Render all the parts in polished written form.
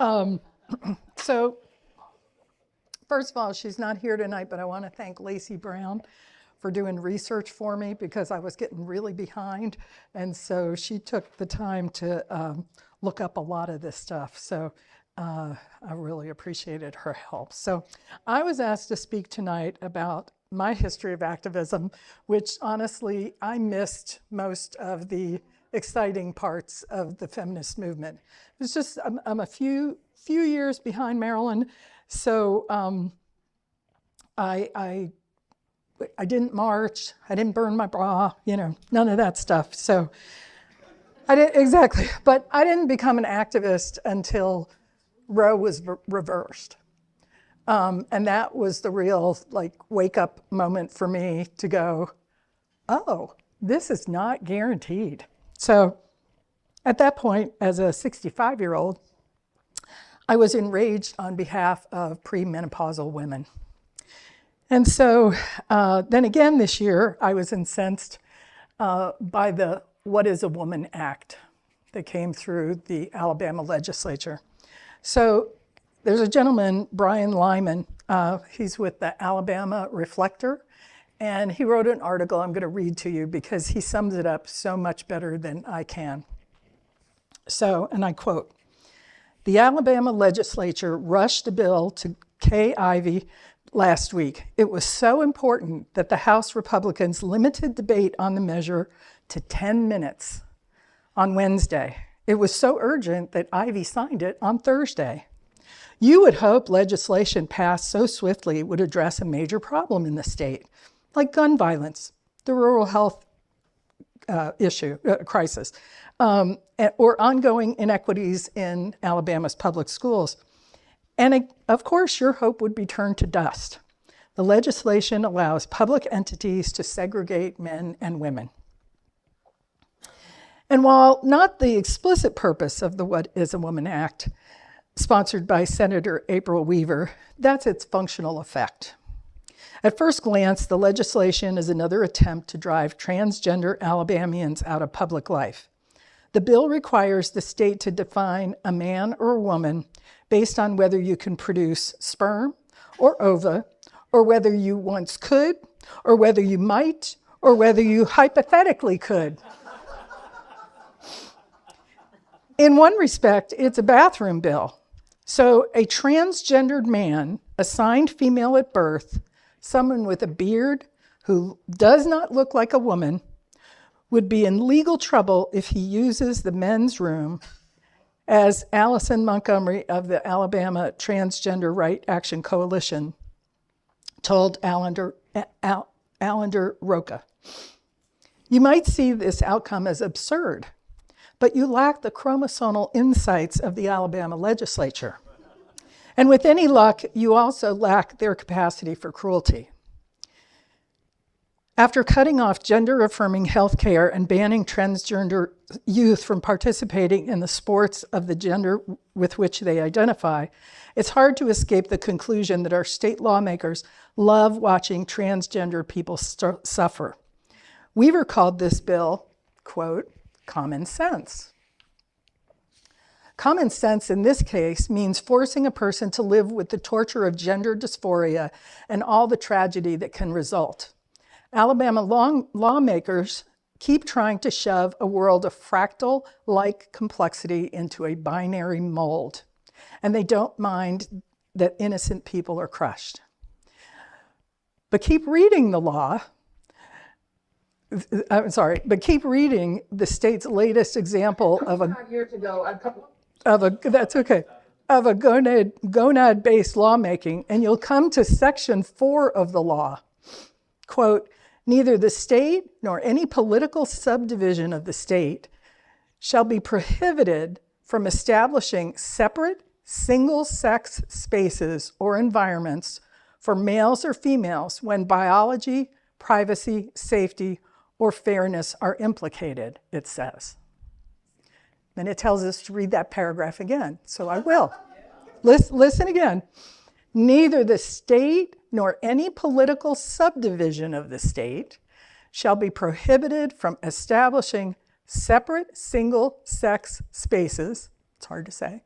Um, so, first of all, she's not here tonight, but I want to thank Lacey Brown for doing research for me because I was getting really behind. And so she took the time to look up a lot of this stuff. So I really appreciated her help. So I was asked to speak tonight about my history of activism, which honestly, I missed most of the exciting parts of the feminist movement. It was just, I'm a few years behind Marilyn. So I didn't march, I didn't burn my bra, none of that stuff. So I didn't, exactly, but I didn't become an activist until Roe was reversed. And that was the real wake up moment for me to go, oh, this is not guaranteed. So at that point, as a 65-year-old, I was enraged on behalf of premenopausal women. And so then again this year, I was incensed by the What is a Woman Act that came through the Alabama legislature. So there's a gentleman, Brian Lyman, he's with the Alabama Reflector, and he wrote an article I'm going to read to you because he sums it up so much better than I can. So, and I quote, "The Alabama legislature rushed a bill to Kay Ivey last week. It was so important that the House Republicans limited debate on the measure to 10 minutes on Wednesday. It was so urgent that Ivey signed it on Thursday. You would hope legislation passed so swiftly would address a major problem in the state, like gun violence, the rural health crisis, or ongoing inequities in Alabama's public schools. And of course, your hope would be turned to dust. The legislation allows public entities to segregate men and women. And while not the explicit purpose of the What is a Woman Act, sponsored by Senator April Weaver, that's its functional effect. At first glance, the legislation is another attempt to drive transgender Alabamians out of public life. The bill requires the state to define a man or a woman based on whether you can produce sperm or ova, or whether you once could, or whether you might, or whether you hypothetically could. In one respect, it's a bathroom bill. So a transgendered man assigned female at birth, someone with a beard who does not look like a woman, would be in legal trouble if he uses the men's room, as Allison Montgomery of the Alabama Transgender Right Action Coalition told Allender Roca. You might see this outcome as absurd, but you lack the chromosomal insights of the Alabama legislature. And with any luck, you also lack their capacity for cruelty. After cutting off gender-affirming health care and banning transgender youth from participating in the sports of the gender with which they identify, it's hard to escape the conclusion that our state lawmakers love watching transgender people suffer. Weaver called this bill, quote, common sense. Common sense in this case means forcing a person to live with the torture of gender dysphoria and all the tragedy that can result. Alabama lawmakers keep trying to shove a world of fractal-like complexity into a binary mold, and they don't mind that innocent people are crushed. But keep reading the law. But keep reading the state's latest example of a gonad-based lawmaking, and you'll come to Section 4 of the law. Quote, neither the state nor any political subdivision of the state shall be prohibited from establishing separate single-sex spaces or environments for males or females when biology, privacy, safety, or fairness are implicated, it says. And it tells us to read that paragraph again, so I will. Listen again. Neither the state nor any political subdivision of the state shall be prohibited from establishing separate single-sex spaces, it's hard to say,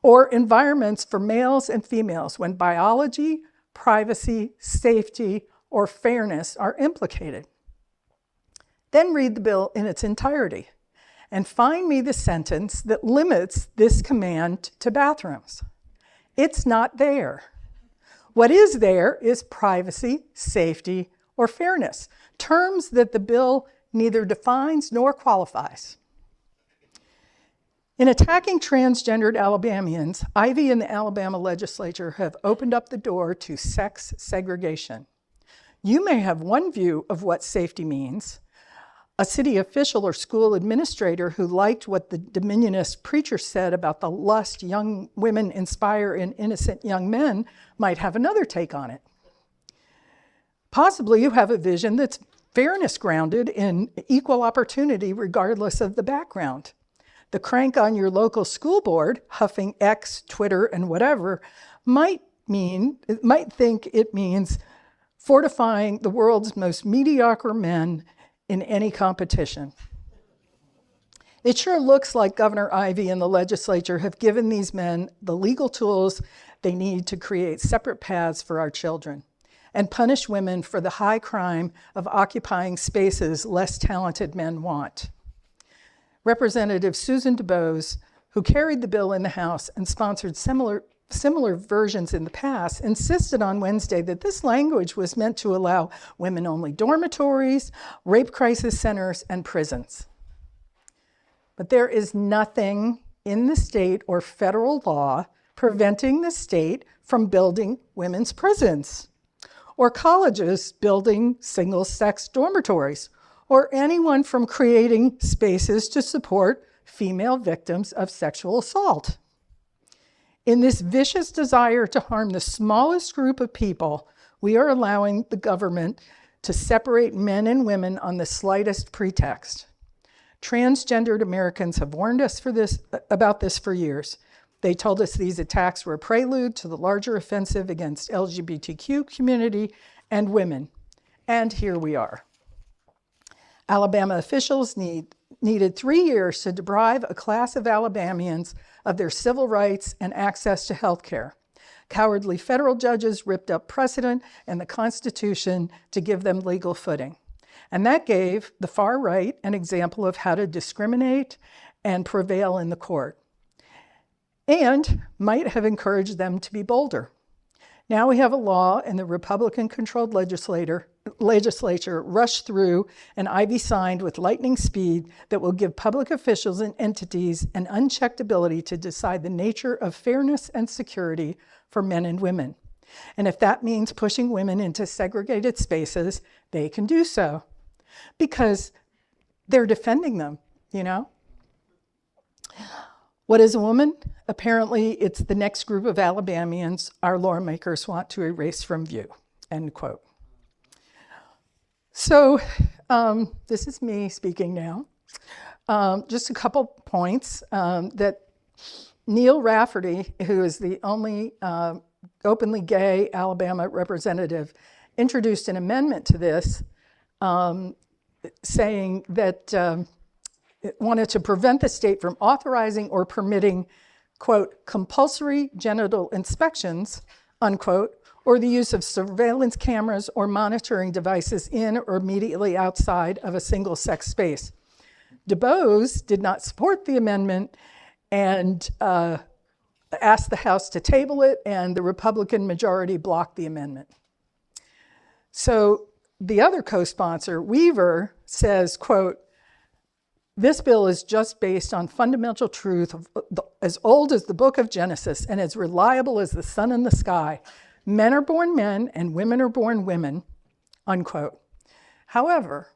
or environments for males and females when biology, privacy, safety, or fairness are implicated. Then read the bill in its entirety and find me the sentence that limits this command to bathrooms. It's not there. What is there is privacy, safety, or fairness, terms that the bill neither defines nor qualifies. In attacking transgendered Alabamians, Ivey and the Alabama legislature have opened up the door to sex segregation. You may have one view of what safety means. A city official or school administrator who liked what the dominionist preacher said about the lust young women inspire in innocent young men might have another take on it. Possibly you have a vision that's fairness grounded in equal opportunity regardless of the background. The crank on your local school board, huffing X, Twitter, and whatever, might think it means fortifying the world's most mediocre men in any competition. It sure looks like Governor Ivey and the legislature have given these men the legal tools they need to create separate paths for our children and punish women for the high crime of occupying spaces less talented men want. Representative Susan DuBose, who carried the bill in the House and sponsored similar versions in the past, insisted on Wednesday that this language was meant to allow women-only dormitories, rape crisis centers, and prisons. But there is nothing in the state or federal law preventing the state from building women's prisons, or colleges building single-sex dormitories, or anyone from creating spaces to support female victims of sexual assault. In this vicious desire to harm the smallest group of people, we are allowing the government to separate men and women on the slightest pretext. Transgendered Americans have warned us about this for years. They told us these attacks were a prelude to the larger offensive against LGBTQ community and women. And here we are. Alabama officials needed 3 years to deprive a class of Alabamians of their civil rights and access to health care. Cowardly federal judges ripped up precedent and the Constitution to give them legal footing. And that gave the far right an example of how to discriminate and prevail in the court, and might have encouraged them to be bolder. Now we have a law, and the Republican-controlled legislature rushed through and Ivey signed with lightning speed that will give public officials and entities an unchecked ability to decide the nature of fairness and security for men and women. And if that means pushing women into segregated spaces, they can do so because they're defending them, you know? What is a woman? Apparently, it's the next group of Alabamians our lawmakers want to erase from view, end quote. So this is me speaking now. Just a couple points that Neil Rafferty, who is the only openly gay Alabama representative, introduced an amendment to this saying that it wanted to prevent the state from authorizing or permitting, quote, compulsory genital inspections, unquote, or the use of surveillance cameras or monitoring devices in or immediately outside of a single-sex space. DuBose did not support the amendment and asked the House to table it, and the Republican majority blocked the amendment. So the other co-sponsor, Weaver, says, quote, this bill is just based on fundamental truth as old as the book of Genesis and as reliable as the sun in the sky. Men are born men and women are born women, unquote. However,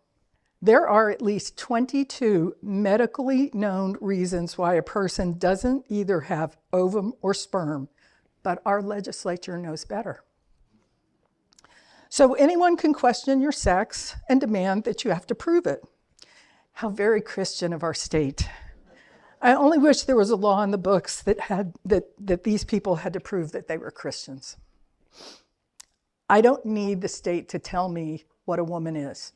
there are at least 22 medically known reasons why a person doesn't either have ovum or sperm, but our legislature knows better. So anyone can question your sex and demand that you have to prove it. How very Christian of our state. I only wish there was a law in the books that these people had to prove that they were Christians. I don't need the state to tell me what a woman is.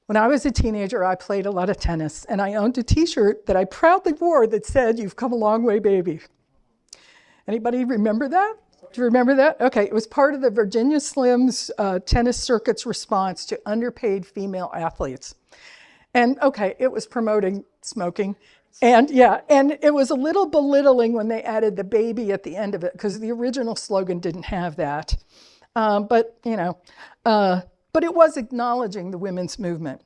When I was a teenager, I played a lot of tennis, and I owned a t-shirt that I proudly wore that said, "You've come a long way, baby." Anybody remember that? Do you remember that? Okay, it was part of the Virginia Slims tennis circuit's response to underpaid female athletes. And okay, it was promoting smoking. And yeah, and it was a little belittling when they added the baby at the end of it, because the original slogan didn't have that. But it was acknowledging the women's movement.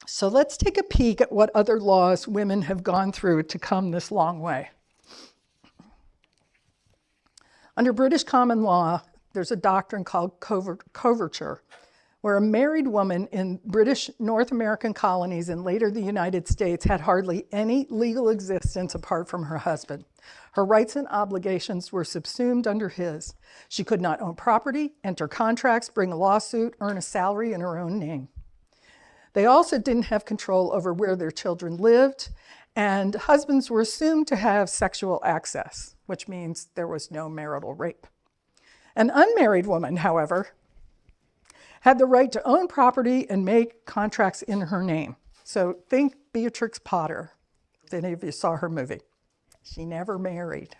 So let's take a peek at what other laws women have gone through to come this long way. Under British common law, there's a doctrine called coverture, where a married woman in British North American colonies and later the United States had hardly any legal existence apart from her husband. Her rights and obligations were subsumed under his. She could not own property, enter contracts, bring a lawsuit, earn a salary in her own name. They also didn't have control over where their children lived, and husbands were assumed to have sexual access, which means there was no marital rape. An unmarried woman, however, had the right to own property and make contracts in her name. So think Beatrix Potter, if any of you saw her movie. She never married.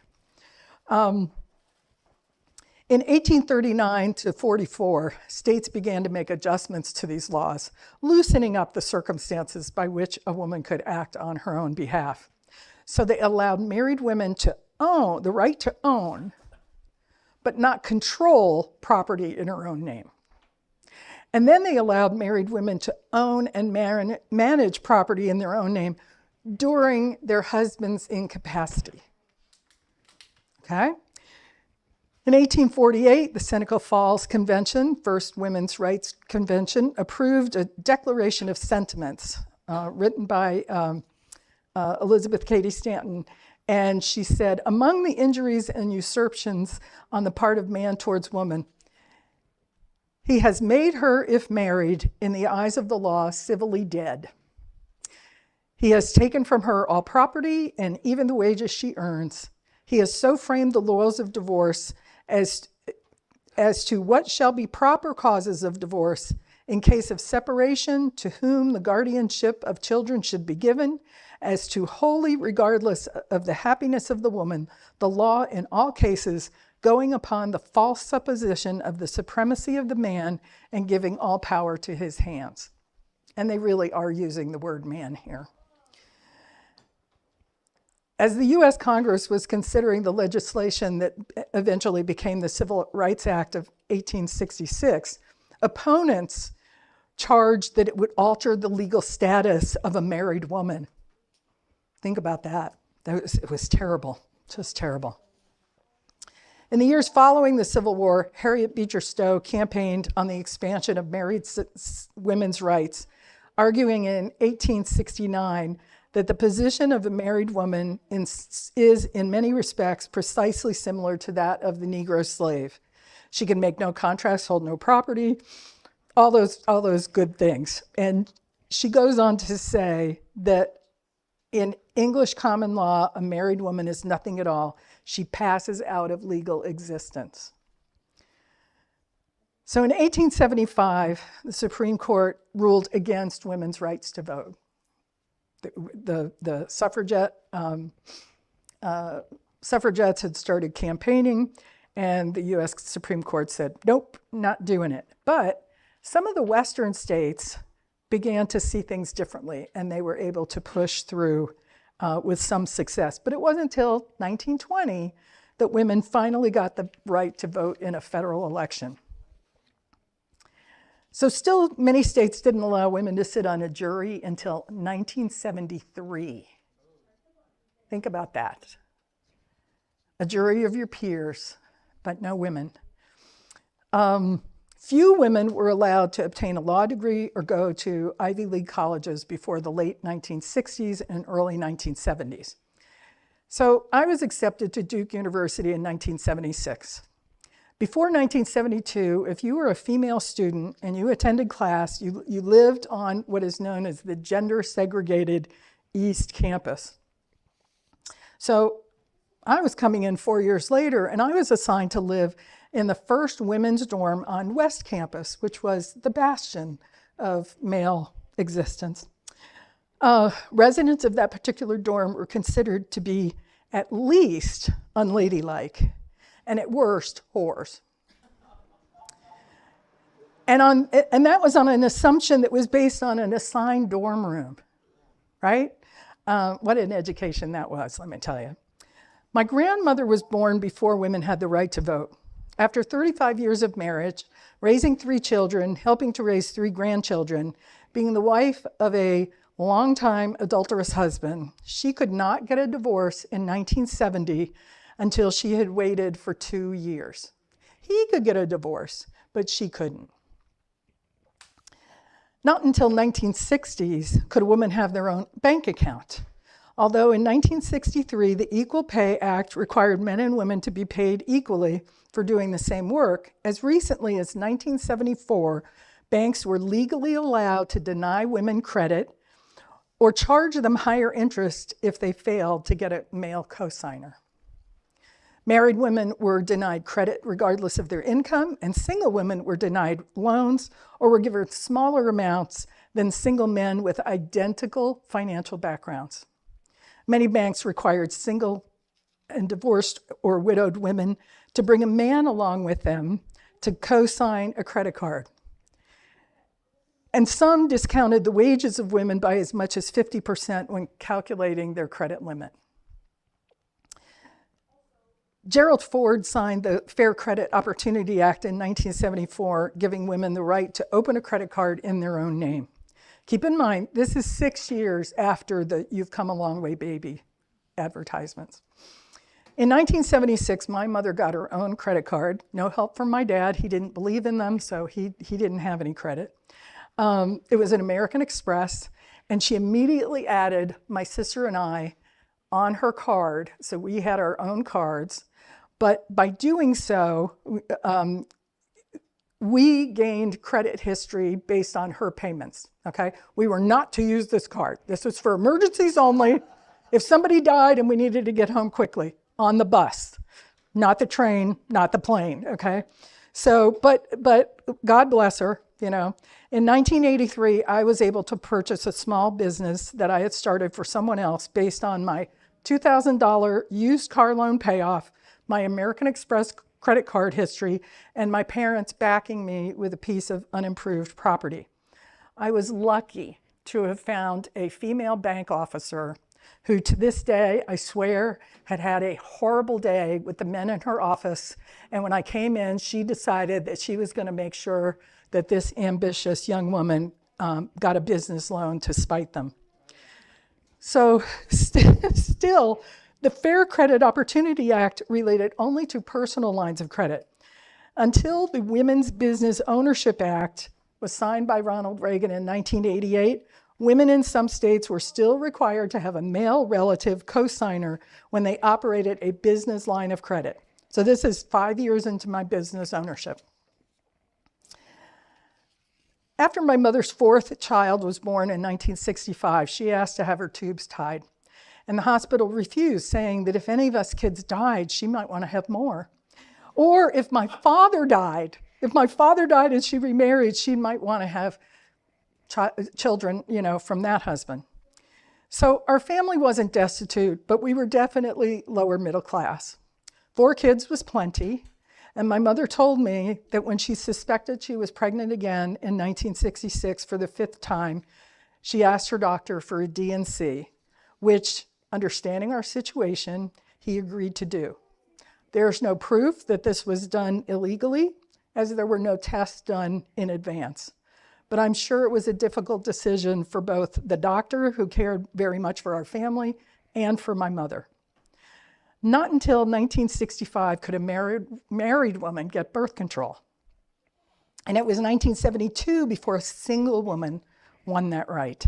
In 1839 to 44, states began to make adjustments to these laws, loosening up the circumstances by which a woman could act on her own behalf. So they allowed married women to own, the right to own, but not control property in her own name. And then they allowed married women to own and manage property in their own name during their husband's incapacity. Okay? In 1848, the Seneca Falls Convention, first women's rights convention, approved a Declaration of Sentiments written by Elizabeth Cady Stanton. And she said, among the injuries and usurpations on the part of man towards woman, he has made her, if married, in the eyes of the law, civilly dead. He has taken from her all property and even the wages she earns. He has so framed the laws of divorce as to what shall be proper causes of divorce in case of separation, to whom the guardianship of children should be given, as to wholly regardless of the happiness of the woman, the law in all cases going upon the false supposition of the supremacy of the man and giving all power to his hands. And they really are using the word man here. As the U.S. Congress was considering the legislation that eventually became the Civil Rights Act of 1866, opponents charged that it would alter the legal status of a married woman. Think about that. It was terrible, just terrible. In the years following the Civil War, Harriet Beecher Stowe campaigned on the expansion of married women's rights, arguing in 1869 that the position of a married woman is in many respects precisely similar to that of the Negro slave. She can make no contracts, hold no property, all those good things. And she goes on to say that in English common law, a married woman is nothing at all. She passes out of legal existence. So in 1875, the Supreme Court ruled against women's rights to vote. The suffragettes had started campaigning, and the U.S. Supreme Court said, nope, not doing it. But some of the Western states began to see things differently, and they were able to push through with some success. But it wasn't until 1920 that women finally got the right to vote in a federal election. So still, many states didn't allow women to sit on a jury until 1973. Think about that. A jury of your peers, but no women. Few women were allowed to obtain a law degree or go to Ivy League colleges before the late 1960s and early 1970s. So I was accepted to Duke University in 1976. Before 1972, if you were a female student and you attended class, you lived on what is known as the gender-segregated East Campus. So I was coming in 4 years later, and I was assigned to live in the first women's dorm on West Campus, which was the bastion of male existence. Residents of that particular dorm were considered to be at least unladylike, and at worst, whores. And that was on an assumption that was based on an assigned dorm room, right? What an education that was, let me tell you. My grandmother was born before women had the right to vote. After 35 years of marriage, raising 3 children, helping to raise 3 grandchildren, being the wife of a longtime adulterous husband, she could not get a divorce in 1970 until she had waited for 2 years. He could get a divorce, but she couldn't. Not until 1960s could a woman have their own bank account. Although in 1963, the Equal Pay Act required men and women to be paid equally for doing the same work, as recently as 1974, banks were legally allowed to deny women credit or charge them higher interest if they failed to get a male cosigner. Married women were denied credit regardless of their income, and single women were denied loans or were given smaller amounts than single men with identical financial backgrounds. Many banks required single and divorced or widowed women to bring a man along with them to co-sign a credit card. And some discounted the wages of women by as much as 50% when calculating their credit limit. Gerald Ford signed the Fair Credit Opportunity Act in 1974, giving women the right to open a credit card in their own name. Keep in mind, this is 6 years after the You've Come a Long Way Baby advertisements. In 1976, my mother got her own credit card. No help from my dad. He didn't believe in them, so he didn't have any credit. It was an American Express, and she immediately added my sister and I on her card, so we had our own cards. But by doing so, we gained credit history based on her payments, okay? We were not to use this card. This was for emergencies only. If somebody died and we needed to get home quickly, on the bus, not the train, not the plane, okay? So, but God bless her, you know. In 1983, I was able to purchase a small business that I had started for someone else based on my $2,000 used car loan payoff, my American Express credit card history, and my parents backing me with a piece of unimproved property. I was lucky to have found a female bank officer who to this day, I swear, had had a horrible day with the men in her office. And when I came in, she decided that she was going to make sure that this ambitious young woman got a business loan to spite them. So still, the Fair Credit Opportunity Act related only to personal lines of credit until the Women's Business Ownership Act was signed by Ronald Reagan in 1988. Women in some states were still required to have a male relative co-signer when they operated a business line of credit. So this is 5 years into my business ownership. After my mother's 4th child was born in 1965, she asked to have her tubes tied. And the hospital refused, saying that if any of us kids died, she might want to have more. Or if my father died and she remarried, she might want to have children, you know, from that husband. So our family wasn't destitute, but we were definitely lower middle class. 4 kids was plenty, and my mother told me that when she suspected she was pregnant again in 1966 for the 5th time, she asked her doctor for a D&C, which, understanding our situation, he agreed to do. There's no proof that this was done illegally, as there were no tests done in advance. But I'm sure it was a difficult decision for both the doctor, who cared very much for our family, and for my mother. Not until 1965 could a married woman get birth control. And it was 1972 before a single woman won that right.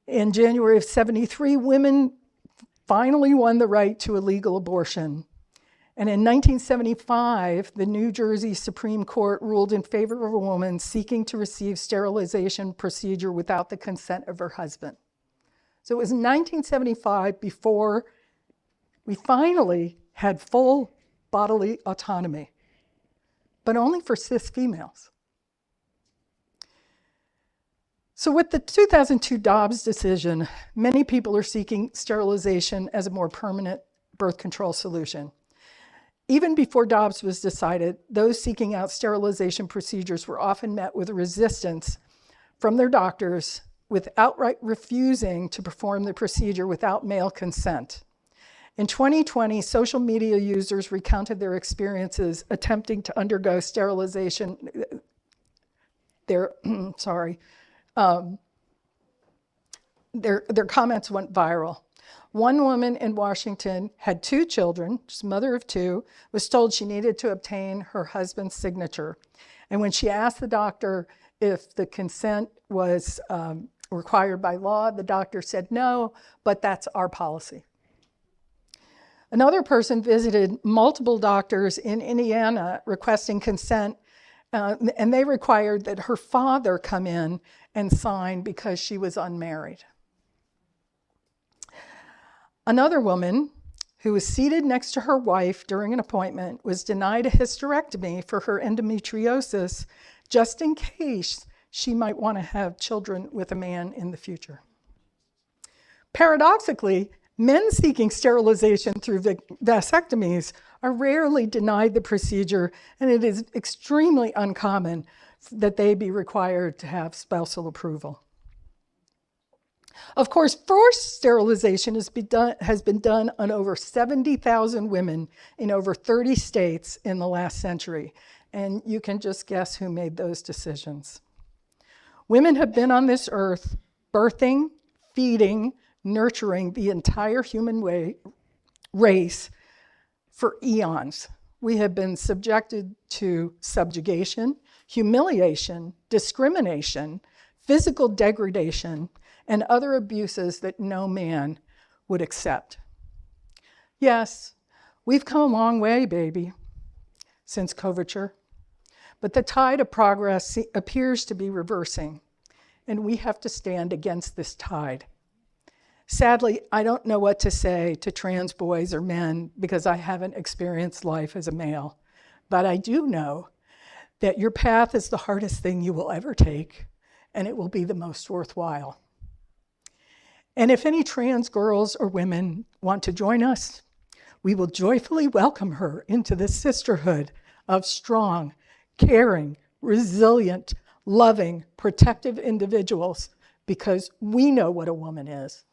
In January of '73, women finally won the right to a legal abortion. And in 1975, the New Jersey Supreme Court ruled in favor of a woman seeking to receive sterilization procedure without the consent of her husband. So it was 1975 before we finally had full bodily autonomy, but only for cis females. So with the 2002 Dobbs decision, many people are seeking sterilization as a more permanent birth control solution. Even before Dobbs was decided, those seeking out sterilization procedures were often met with resistance from their doctors, with outright refusing to perform the procedure without male consent. In 2020, social media users recounted their experiences attempting to undergo sterilization. Their comments went viral. One woman in Washington had 2 children, she's a mother of 2, was told she needed to obtain her husband's signature. And when she asked the doctor if the consent was required by law, the doctor said no, but that's our policy. Another person visited multiple doctors in Indiana requesting consent, and they required that her father come in and sign because she was unmarried. Another woman who was seated next to her wife during an appointment was denied a hysterectomy for her endometriosis just in case she might want to have children with a man in the future. Paradoxically, men seeking sterilization through vasectomies are rarely denied the procedure, and it is extremely uncommon that they be required to have spousal approval. Of course, forced sterilization has been done on over 70,000 women in over 30 states in the last century, and you can just guess who made those decisions. Women have been on this earth birthing, feeding, nurturing the entire human race for eons. We have been subjected to subjugation, humiliation, discrimination, physical degradation, and other abuses that no man would accept. Yes, we've come a long way, baby, since coverture, but the tide of progress appears to be reversing, and we have to stand against this tide. Sadly, I don't know what to say to trans boys or men because I haven't experienced life as a male, but I do know that your path is the hardest thing you will ever take, and it will be the most worthwhile. And if any trans girls or women want to join us, we will joyfully welcome her into the sisterhood of strong, caring, resilient, loving, protective individuals because we know what a woman is.